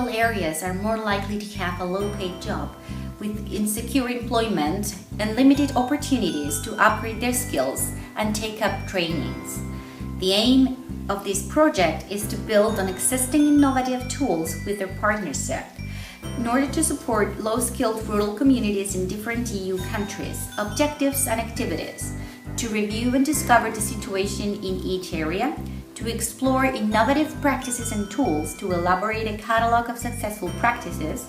rural areas are more likely to have a low-paid job with insecure employment and limited opportunities to upgrade their skills and take up trainings. The aim of this project is to build on existing innovative tools with their partnership in order to support low-skilled rural communities in different EU countries, objectives and activities, to review and discover the situation in each area, to explore innovative practices and tools to elaborate a catalog of successful practices,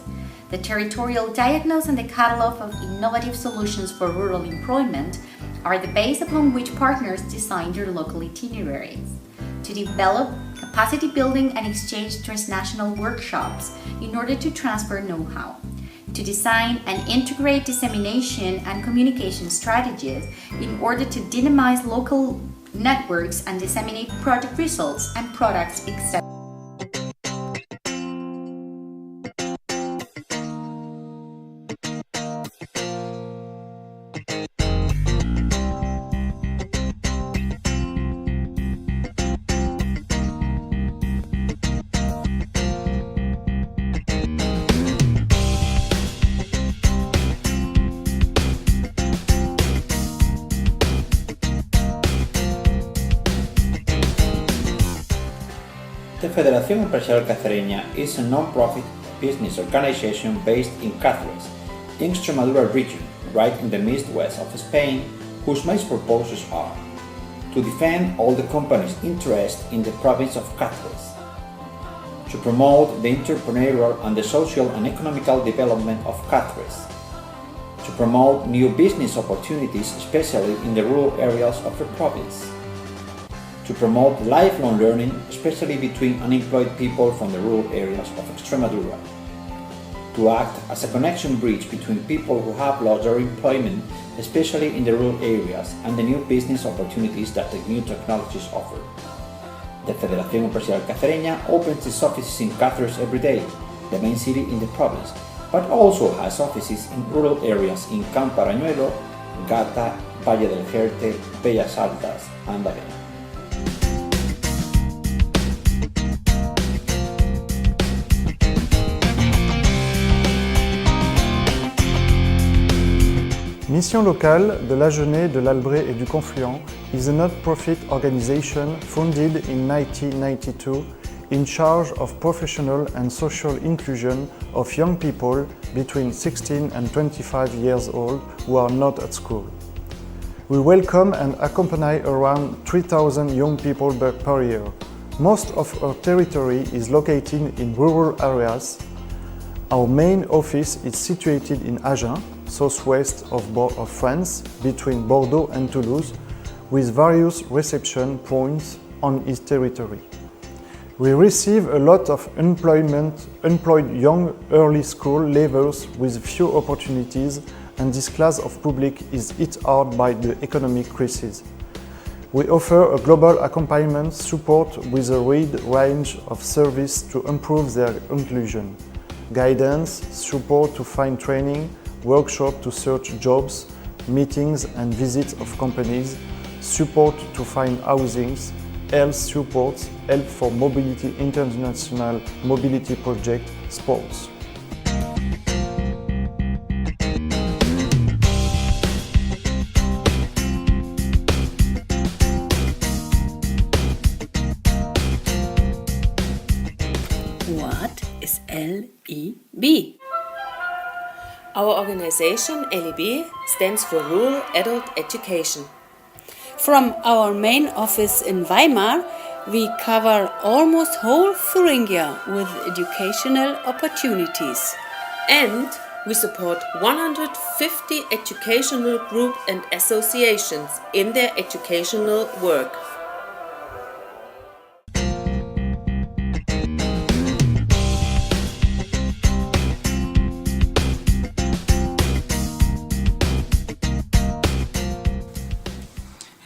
the territorial diagnosis and the catalog of innovative solutions for rural employment are the base upon which partners design their local itineraries, to develop capacity building and exchange transnational workshops in order to transfer know-how, to design and integrate dissemination and communication strategies in order to dynamize local networks and disseminate project results and products, etc. The Federación Empresarial Cacereña is a non-profit business organization based in Cáceres, in Extremadura region, right in the midwest of Spain, whose main purposes are to defend all the companies' interest in the province of Cáceres, to promote the entrepreneurial and the social and economical development of Cáceres, to promote new business opportunities, especially in the rural areas of the province, to promote lifelong learning, especially between unemployed people from the rural areas of Extremadura, to act as a connection bridge between people who have lost their employment, especially in the rural areas, and the new business opportunities that the new technologies offer. The Federación Empresarial Cacereña opens its offices in Cáceres every day, the main city in the province, but also has offices in rural areas in Camparañuelo, Gata, Valle del Jerte, Bellas Altas, and Baden. Mission locale de l'Agenais, de l'Albret et du Confluent is a not-profit organization founded in 1992 in charge of professional and social inclusion of young people between 16 and 25 years old who are not at school. We welcome and accompany around 3,000 young people per year. Most of our territory is located in rural areas. Our main office is situated in Agen, southwest of France, between Bordeaux and Toulouse, with various reception points on its territory. We receive a lot of unemployed young early school leavers with few opportunities, and this class of public is hit hard by the economic crisis. We offer a global accompaniment support with a wide range of services to improve their inclusion. Guidance, support to find training, workshop to search jobs, meetings and visits of companies, support to find housings, health support, help for mobility, international mobility project, sports. What is LEB? Our organization LEB stands for Rural Adult Education. From our main office in Weimar, we cover almost whole Thuringia with educational opportunities. And we support 150 educational groups and associations in their educational work.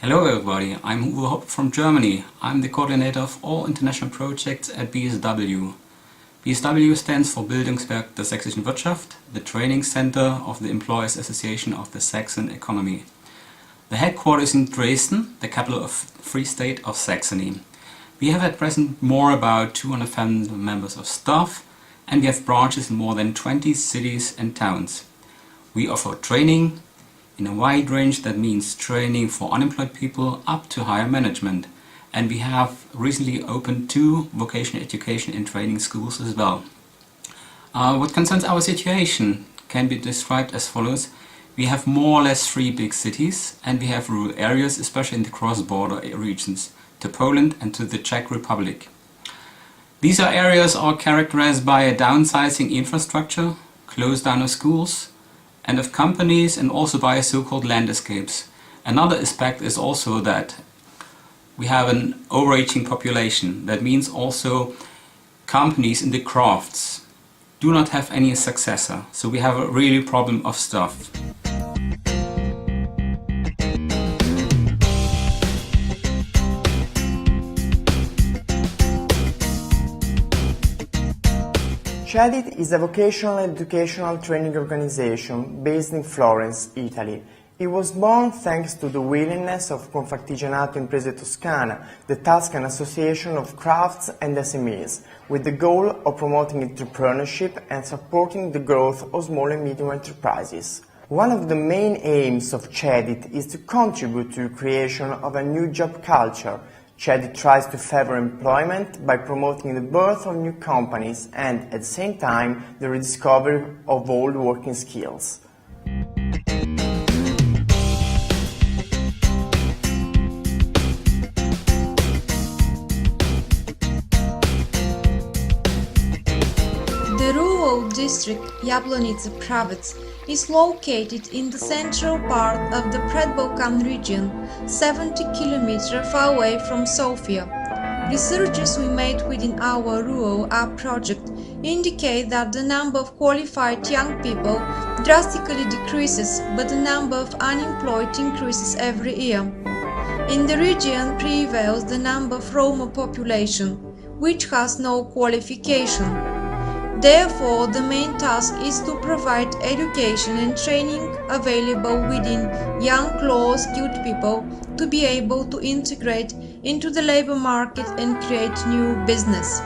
Hello everybody, I'm Uwe Hopp from Germany. I'm the coordinator of all international projects at BSW. BSW stands for Bildungswerk der Sächsischen Wirtschaft, the training center of the Employers Association of the Saxon Economy. The headquarters is in Dresden, the capital of Free State of Saxony. We have at present more about 200 members of staff, and we have branches in more than 20 cities and towns. We offer training in a wide range, that means training for unemployed people up to higher management. And we have recently opened 2 vocational education and training schools as well. What concerns our situation can be described as follows. We have more or less 3 big cities, and we have rural areas, especially in the cross-border regions, to Poland and to the Czech Republic. These areas are characterized by a downsizing infrastructure, close down of schools and of companies, and also by so-called land escapes. Another aspect is also that we have an overaging population. That means also companies in the crafts do not have any successor. So we have a really problem of staff. CEDIT is a vocational educational training organization based in Florence, Italy. It was born thanks to the willingness of Confartigianato Imprese Toscana, the Tuscan Association of Crafts and SMEs, with the goal of promoting entrepreneurship and supporting the growth of small and medium enterprises. One of the main aims of CEDIT is to contribute to the creation of a new job culture. CEDIT tries to favor employment by promoting the birth of new companies and, at the same time, the rediscovery of old working skills. The rural district Jablonica Pravec is located in the central part of the Predbalkan region, 70 km far away from Sofia. Researches we made within our Rural Up project indicate that the number of qualified young people drastically decreases, but the number of unemployed increases every year. In the region prevails the number of Roma population, which has no qualification. Therefore, the main task is to provide education and training available within young, low-skilled people to be able to integrate into the labor market and create new business.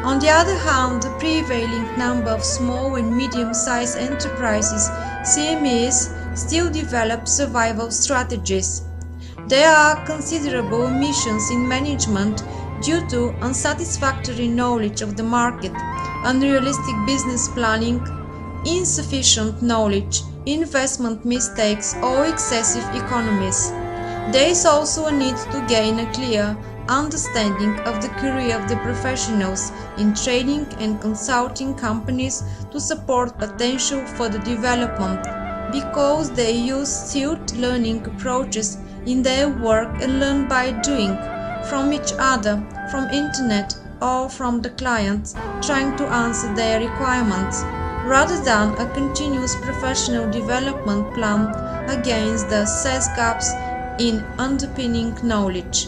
On the other hand, the prevailing number of small and medium-sized enterprises, CMEs, still develop survival strategies. There are considerable omissions in management due to unsatisfactory knowledge of the market, unrealistic business planning, insufficient knowledge, investment mistakes or excessive economies. There is also a need to gain a clear understanding of the career of the professionals in training and consulting companies to support potential further development, because they use skilled learning approaches in their work and learn by doing, from each other, from internet, or from the clients trying to answer their requirements, rather than a continuous professional development plan against the assessed gaps in underpinning knowledge.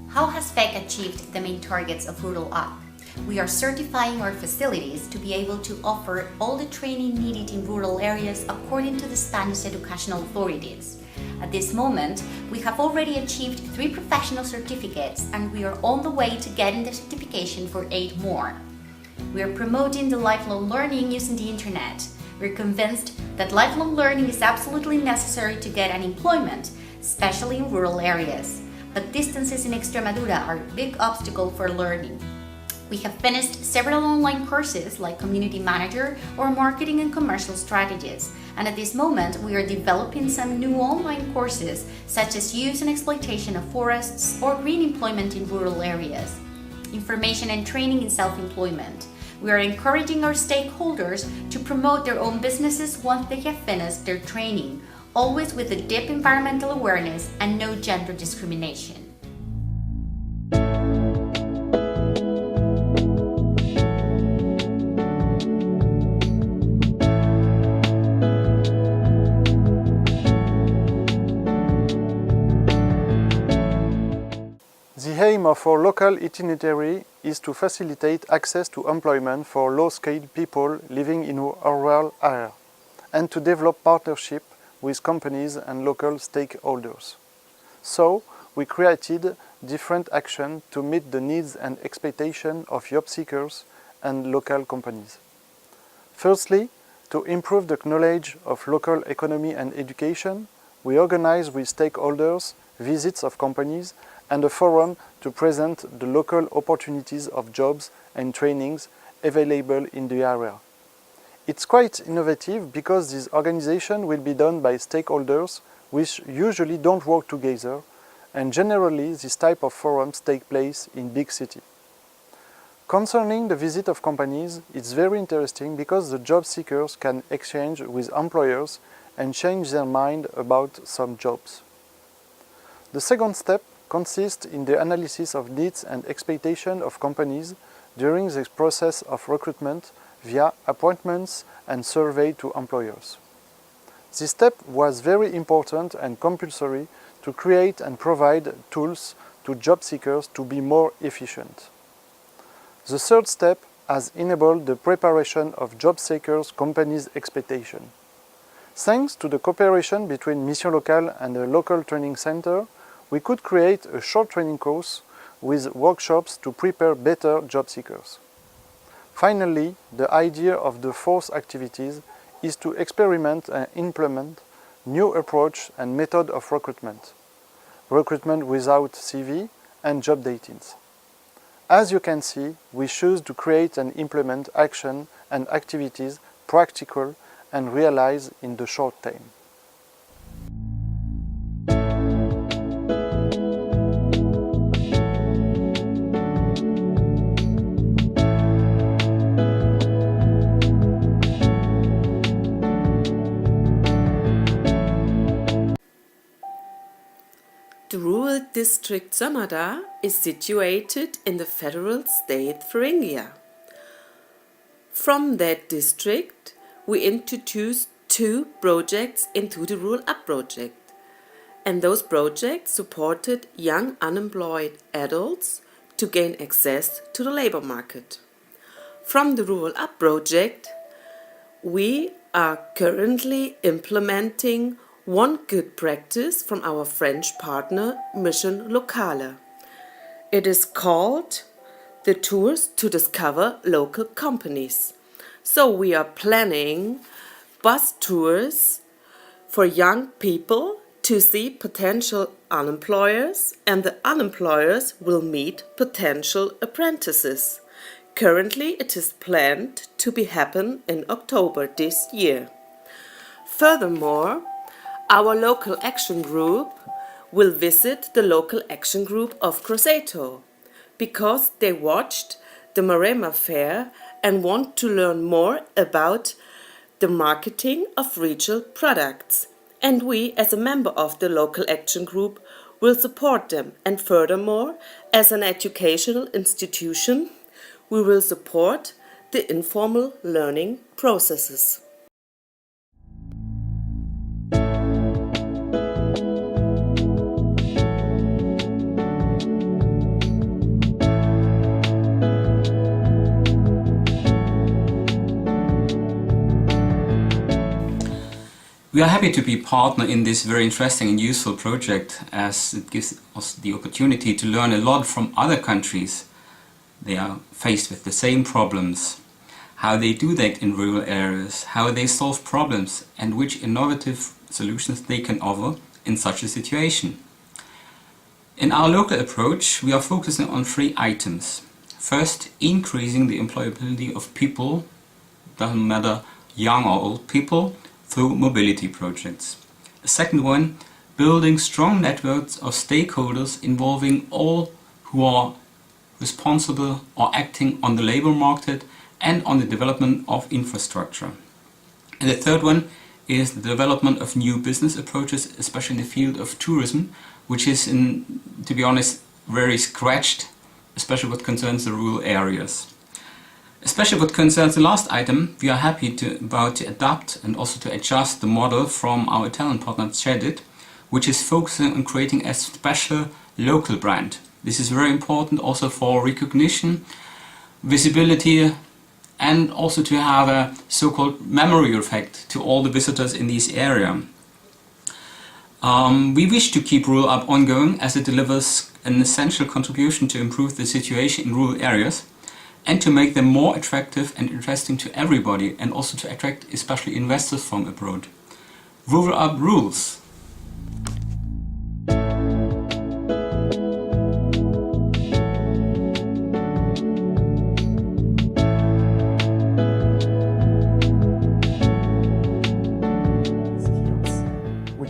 How has FEC achieved the main targets of Rural Up? We are certifying our facilities to be able to offer all the training needed in rural areas according to the Spanish educational authorities. At this moment, we have already achieved 3 professional certificates, and we are on the way to getting the certification for 8 more. We are promoting the lifelong learning using the internet. We're convinced that lifelong learning is absolutely necessary to get unemployment, especially in rural areas. But distances in Extremadura are a big obstacle for learning. We have finished several online courses like Community Manager or Marketing and Commercial Strategies, and at this moment we are developing some new online courses such as Use and Exploitation of Forests or Green Employment in Rural Areas, Information and Training in Self-Employment. We are encouraging our stakeholders to promote their own businesses once they have finished their training, always with a deep environmental awareness and no gender discrimination. The aim of our local itinerary is to facilitate access to employment for low-skilled people living in a rural area and to develop partnership with companies and local stakeholders. So, we created different actions to meet the needs and expectations of job seekers and local companies. Firstly, to improve the knowledge of local economy and education, we organize with stakeholders visits of companies and a forum to present the local opportunities of jobs and trainings available in the area. It's quite innovative because this organization will be done by stakeholders which usually don't work together, and generally this type of forums take place in big cities. Concerning the visit of companies, it's very interesting because the job seekers can exchange with employers and change their mind about some jobs. The second step consists in the analysis of needs and expectations of companies during the process of recruitment via appointments and survey to employers. This step was very important and compulsory to create and provide tools to job seekers to be more efficient. The third step has enabled the preparation of job seekers' companies' expectations. Thanks to the cooperation between Mission Locale and the local training center, we could create a short training course with workshops to prepare better job seekers. Finally, the idea of the fourth activities is to experiment and implement new approach and method of recruitment. Recruitment without CV and job datings. As you can see, we choose to create and implement action and activities practical and realize in the short term. The rural district Samada is situated in the federal state Thuringia. From that district, we introduced 2 projects into the Rural Up project, and those projects supported young unemployed adults to gain access to the labor market. From the Rural Up project, we are currently implementing one good practice from our French partner Mission Locale. It is called the Tours to Discover Local Companies. So we are planning bus tours for young people to see potential unemployers, and the unemployers will meet potential apprentices. Currently it is planned to be happen in October this year. Furthermore, our local action group will visit the local action group of Grosseto because they watched the Maremma Fair and want to learn more about the marketing of regional products. And we, as a member of the local action group, will support them. And furthermore, as an educational institution, we will support the informal learning processes. We are happy to be partner in this very interesting and useful project, as it gives us the opportunity to learn a lot from other countries. They are faced with the same problems, how they do that in rural areas, how they solve problems, and which innovative solutions they can offer in such a situation. In our local approach, we are focusing on 3 items. First, increasing the employability of people, doesn't matter young or old people, through mobility projects. The second one, building strong networks of stakeholders involving all who are responsible or acting on the labor market and on the development of infrastructure. And the third one is the development of new business approaches, especially in the field of tourism, which is, to be honest, very scratched, especially what concerns the rural areas. Especially what concerns the last item, we are happy to adapt and also to adjust the model from our Italian partner Cedit, which is focusing on creating a special local brand. This is very important also for recognition, visibility, and also to have a so-called memory effect to all the visitors in this area. We wish to keep Rural Up ongoing as it delivers an essential contribution to improve the situation in rural areas and to make them more attractive and interesting to everybody, and also to attract especially investors from abroad. Rural Up rules!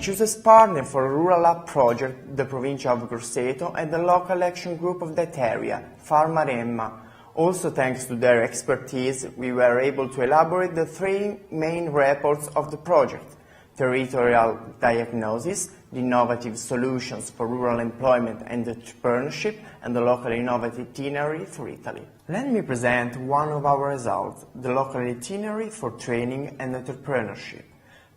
Choose as partner for a Rural Up project the Provincia of Grosseto and the local action group of that area, Farmaremma. Also thanks to their expertise, we were able to elaborate the three main reports of the project: territorial diagnosis, the innovative solutions for rural employment and entrepreneurship, and the local innovative itinerary for Italy. Let me present one of our results, the local itinerary for training and entrepreneurship.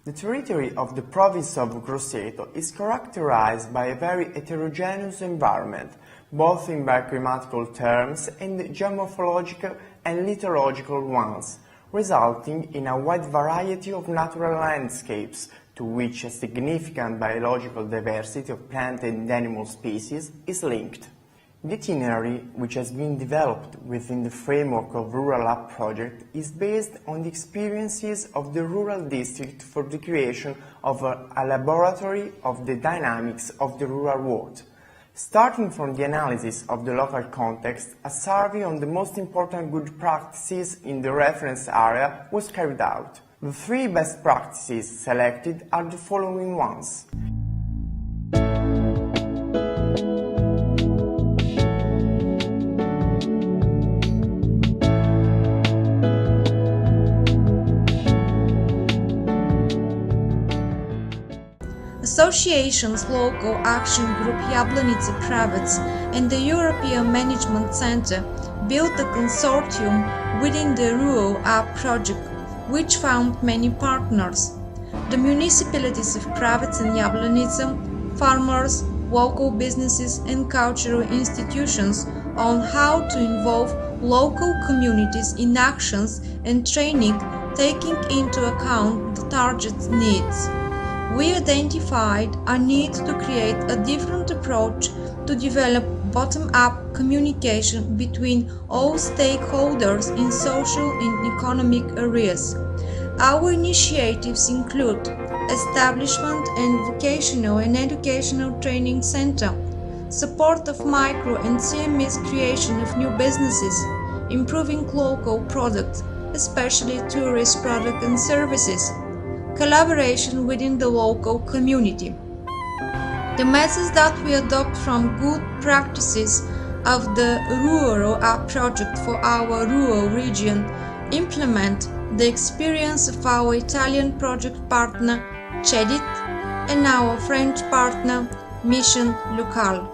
The territory of the province of Grosseto is characterized by a very heterogeneous environment, both in bioclimatical terms and geomorphological and lithological ones, resulting in a wide variety of natural landscapes, to which a significant biological diversity of plant and animal species is linked. The itinerary, which has been developed within the framework of Rural Up project, is based on the experiences of the rural district for the creation of a laboratory of the dynamics of the rural world. Starting from the analysis of the local context, a survey on the most important good practices in the reference area was carried out. The three best practices selected are the following ones. Associations Local Action Group Jablonitsa Pravets and the European Management Center built a consortium within the Rural Up project, which found many partners: the municipalities of Pravets and Jablonitsa, farmers, local businesses and cultural institutions on how to involve local communities in actions and training, taking into account the target needs. We identified a need to create a different approach to develop bottom-up communication between all stakeholders in social and economic areas. Our initiatives include establishment and vocational and educational training center, support of micro and CMS creation of new businesses, improving local products, especially tourist products and services, collaboration within the local community. The methods that we adopt from good practices of the Rural Up project for our rural region implement the experience of our Italian project partner CEDIT and our French partner Mission Locale.